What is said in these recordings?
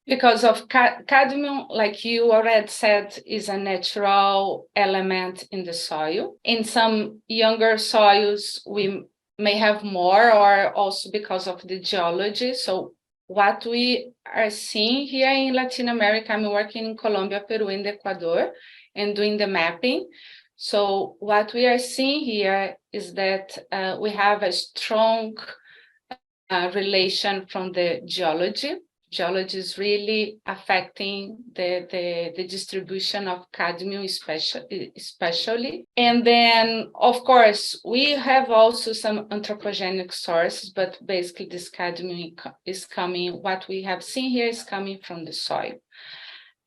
Because of cadmium, like you already said, is a natural element in the soil. In some younger soils, we may have more, or also because of the geology. So what we are seeing here in Latin America, I'm working in Colombia, Peru, and Ecuador, and doing the mapping. So what we are seeing here is that we have a strong relation from the geology. Geology is really affecting the distribution of cadmium, especially. And then, of course, we have also some anthropogenic sources, but basically this cadmium is coming, what we have seen here is coming from the soil.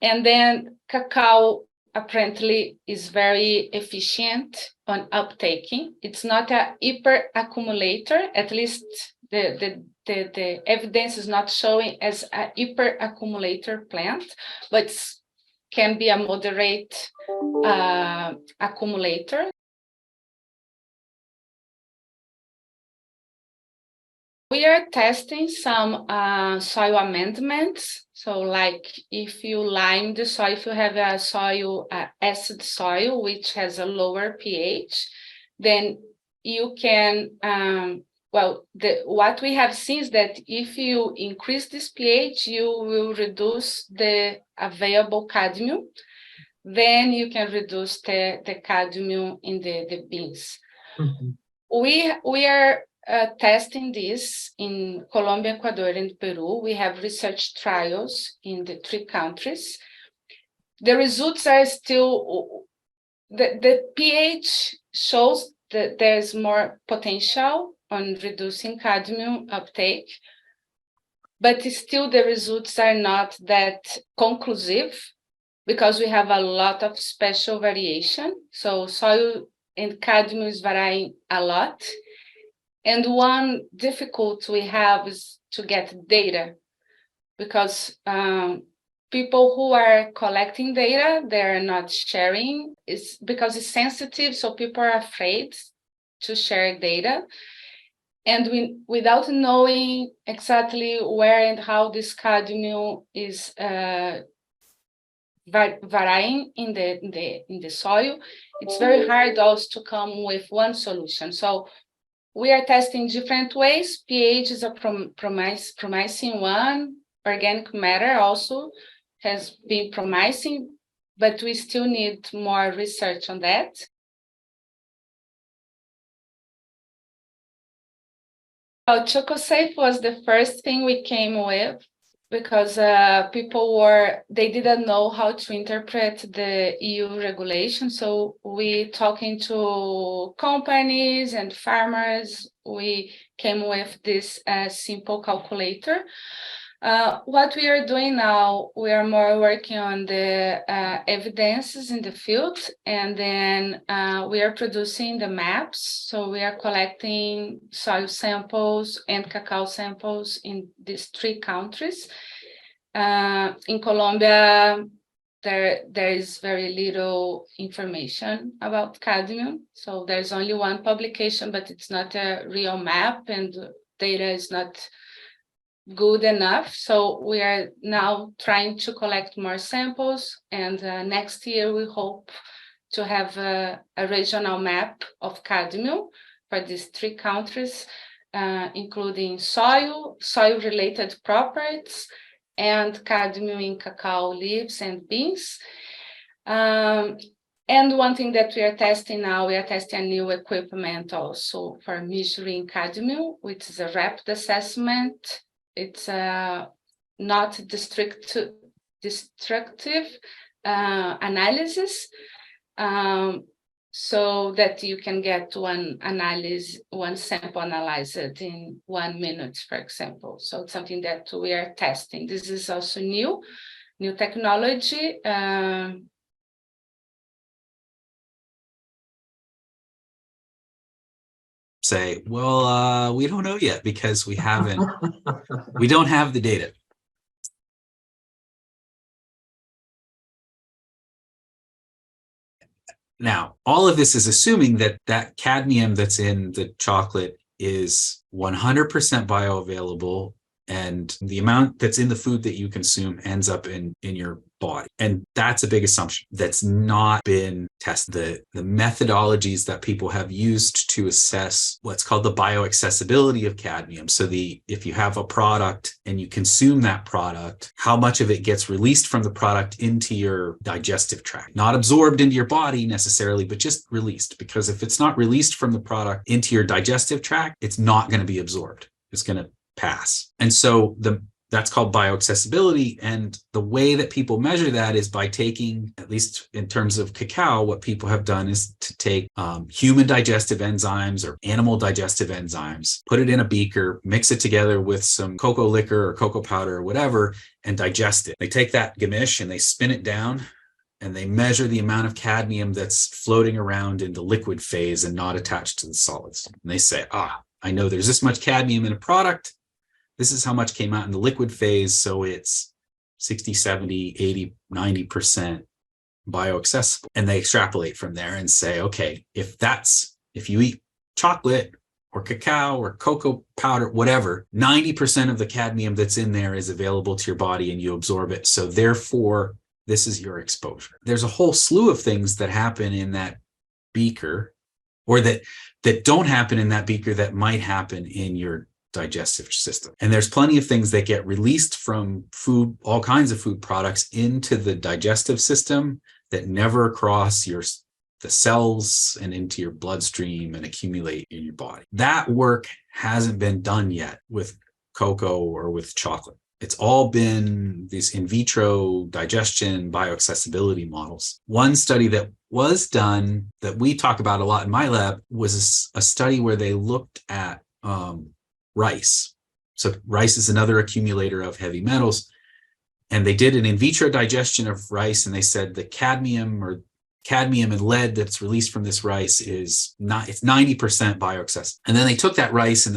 And then cacao apparently is very efficient on uptaking. It's not a hyper accumulator, at least the evidence is not showing as a hyper accumulator plant, but can be a moderate accumulator. We are testing some soil amendments. So like if you lime the soil, if you have a soil, acid soil, which has a lower pH, then you can, what we have seen is that if you increase this pH, you will reduce the available cadmium. Then you can reduce the cadmium in the beans. Mm-hmm. We are testing this in Colombia, Ecuador, and Peru. We have research trials in the 3 countries. The results are still, the pH shows that there's more potential on reducing cadmium uptake, but still the results are not that conclusive because we have a lot of spatial variation. So soil and cadmium is varying a lot. And one difficulty we have is to get data, because people who are collecting data, they're not sharing. It's because it's sensitive, so people are afraid to share data. And without knowing exactly where and how this cadmium is varying in the soil, it's very hard also to come with one solution. So we are testing different ways. pH is a promising one. Organic matter also has been promising, but we still need more research on that. ChocoSafe was the first thing we came with, because they didn't know how to interpret the EU regulation. So we talking to companies and farmers, we came with this simple calculator. What we are doing now, we are more working on the evidences in the field, and then we are producing the maps. So we are collecting soil samples and cacao samples in these 3 countries. In Colombia, there is very little information about cadmium. So there's only one publication, but it's not a real map, and data is not good enough. So we are now trying to collect more samples, and next year we hope to have a regional map of cadmium for these 3 countries, including soil-related properties, and cadmium in cacao leaves and beans. And one thing that we are testing now, we are testing a new equipment also for measuring cadmium, which is a rapid assessment. It's not destructive analysis, so that you can get one sample analyzed in 1 minute, for example. So it's something that we are testing. This is also new technology. Say, well, we don't know yet because we don't have the data. Now, all of this is assuming that cadmium that's in the chocolate is 100% bioavailable And the amount that's in the food that you consume ends up in your body. And that's a big assumption that's not been tested. The methodologies that people have used to assess what's called the bioaccessibility of cadmium. So if you have a product and you consume that product, how much of it gets released from the product into your digestive tract, not absorbed into your body necessarily, but just released. Because if it's not released from the product into your digestive tract, it's not going to be absorbed. It's going to pass. And so that's called bioaccessibility. And the way that people measure that is by taking, at least in terms of cacao, what people have done is to take human digestive enzymes or animal digestive enzymes, put it in a beaker, mix it together with some cocoa liquor or cocoa powder or whatever, and digest it. They take that gamish and they spin it down, and they measure the amount of cadmium that's floating around in the liquid phase and not attached to the solids. And they say, I know there's this much cadmium in a product. This is how much came out in the liquid phase. So it's 60, 70, 80, 90% bioaccessible. And they extrapolate from there and say, okay, if you eat chocolate or cacao or cocoa powder, whatever, 90% of the cadmium that's in there is available to your body and you absorb it. So therefore, this is your exposure. There's a whole slew of things that happen in that beaker, or that don't happen in that beaker that might happen in your digestive system. And there's plenty of things that get released from food, all kinds of food products, into the digestive system that never cross the cells and into your bloodstream and accumulate in your body. That work hasn't been done yet with cocoa or with chocolate. It's all been these in vitro digestion bioaccessibility models. One study that was done that we talk about a lot in my lab was a study where they looked at rice. So rice is another accumulator of heavy metals. And they did an in vitro digestion of rice, and they said the cadmium and lead that's released from this rice it's 90% bioaccessible. And then they took that rice and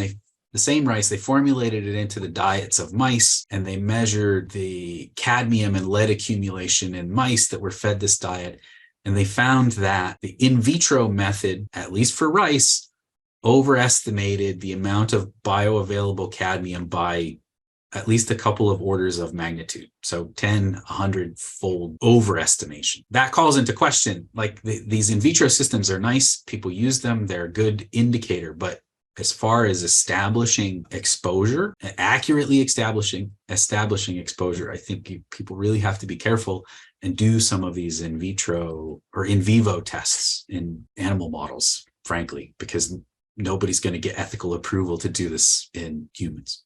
the same rice, they formulated it into the diets of mice, and they measured the cadmium and lead accumulation in mice that were fed this diet. And they found that the in vitro method, at least for rice, overestimated the amount of bioavailable cadmium by at least a couple of orders of magnitude. So 10, 100-fold overestimation. That calls into question, like these in vitro systems are nice. People use them. They're a good indicator. But as far as establishing exposure, accurately establishing exposure, I think people really have to be careful and do some of these in vitro or in vivo tests in animal models, frankly, because nobody's going to get ethical approval to do this in humans.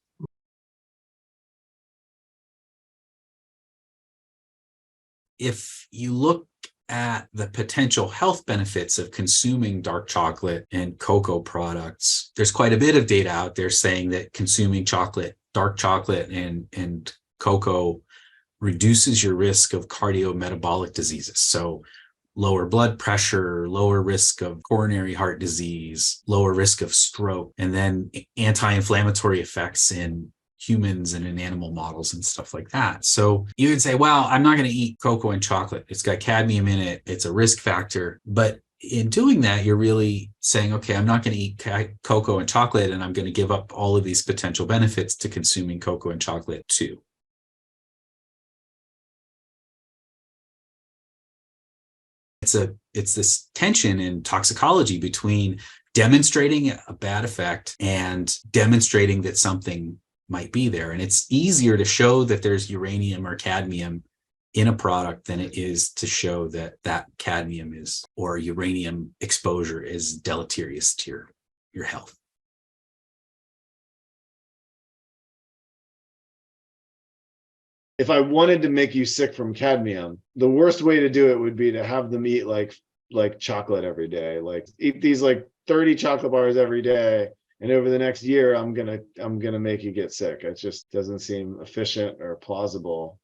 If you look at the potential health benefits of consuming dark chocolate and cocoa products, there's quite a bit of data out there saying that consuming dark chocolate and cocoa reduces your risk of cardiometabolic diseases. So lower blood pressure, lower risk of coronary heart disease, lower risk of stroke, and then anti-inflammatory effects in humans and in animal models and stuff like that. So you would say, well, I'm not going to eat cocoa and chocolate. It's got cadmium in it. It's a risk factor. But in doing that, you're really saying, okay, I'm not going to eat cocoa and chocolate, and I'm going to give up all of these potential benefits to consuming cocoa and chocolate too. It's this tension in toxicology between demonstrating a bad effect and demonstrating that something might be there. And it's easier to show that there's uranium or cadmium in a product than it is to show that cadmium or uranium exposure is deleterious to your health. If I wanted to make you sick from cadmium, the worst way to do it would be to have them eat like chocolate every day, like eat these like 30 chocolate bars every day. And over the next year, I'm gonna make you get sick. It just doesn't seem efficient or plausible.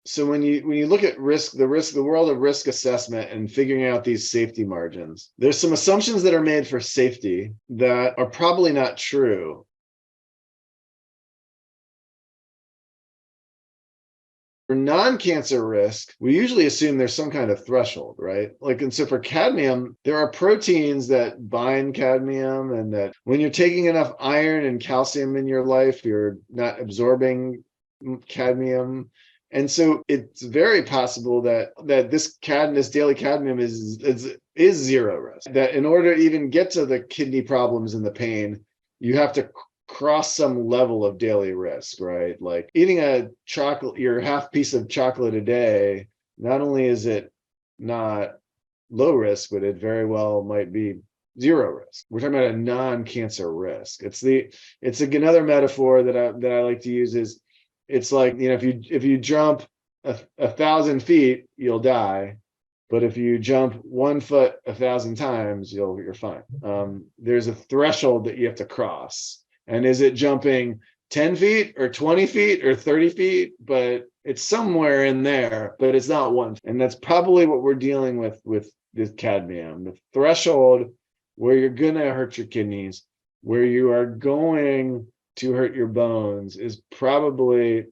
So when you look at the world of risk assessment and figuring out these safety margins, there's some assumptions that are made for safety that are probably not true. For non-cancer risk, we usually assume there's some kind of threshold, right? Like, and so for cadmium, there are proteins that bind cadmium, and that when you're taking enough iron and calcium in your life, you're not absorbing cadmium. And so it's very possible that this daily cadmium is zero risk. That in order to even get to the kidney problems and the pain, you have to cross some level of daily risk, right? Like eating your half piece of chocolate a day, not only is it not low risk, but it very well might be zero risk. We're talking about a non-cancer risk. It's another metaphor that I like to use is, it's like, if you jump 1,000 feet, you'll die. But if you jump 1 foot 1,000 times, you're fine. There's a threshold that you have to cross. And is it jumping 10 feet or 20 feet or 30 feet? But it's somewhere in there, but it's not one. And that's probably what we're dealing with this cadmium. The threshold where you're going to hurt your kidneys, where you are going to hurt your bones, is probably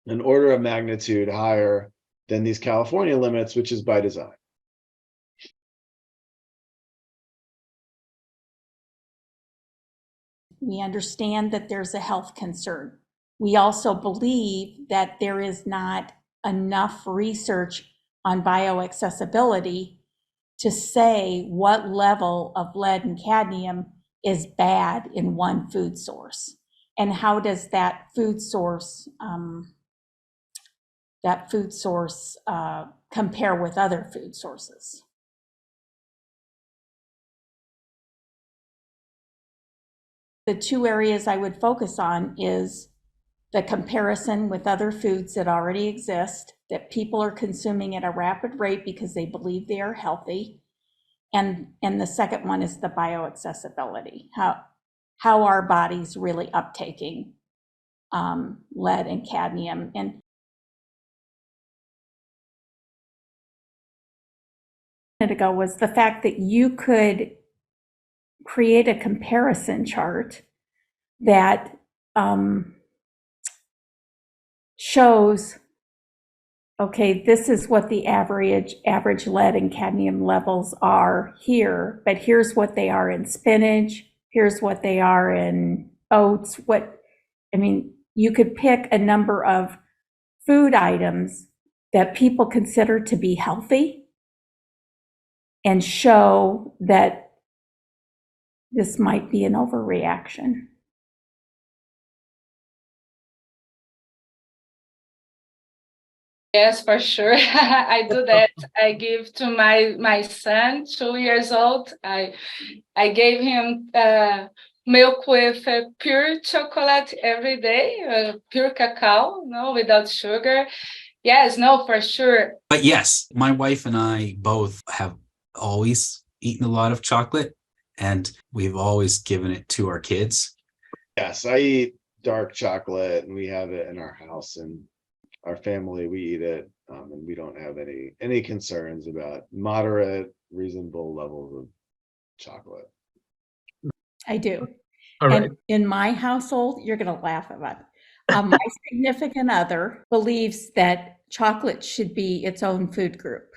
an order of magnitude higher than these California limits, which is by design. We understand that there's a health concern. We also believe that there is not enough research on bioaccessibility to say what level of lead and cadmium is bad in one food source. And how does that food source compare with other food sources? The two areas I would focus on is the comparison with other foods that already exist, that people are consuming at a rapid rate because they believe they are healthy. And the second one is the bioaccessibility, how our body's really uptaking lead and cadmium. And a minute ago was the fact that you could create a comparison chart that shows, okay, this is what the average lead and cadmium levels are here, but here's what they are in spinach, here's what they are in oats. You could pick a number of food items that people consider to be healthy and show that this might be an overreaction. Yes, for sure. I do that. I give to my son, 2 years old. I gave him milk with pure chocolate every day, pure cacao, no, without sugar. Yes, no, for sure. But yes, my wife and I both have always eaten a lot of chocolate, and we've always given it to our kids. Yes, I eat dark chocolate, and we have it in our house, and our family, we eat it, and we don't have any concerns about moderate, reasonable levels of chocolate. I do. All right. And in my household, you're going to laugh about it. My significant other believes that chocolate should be its own food group.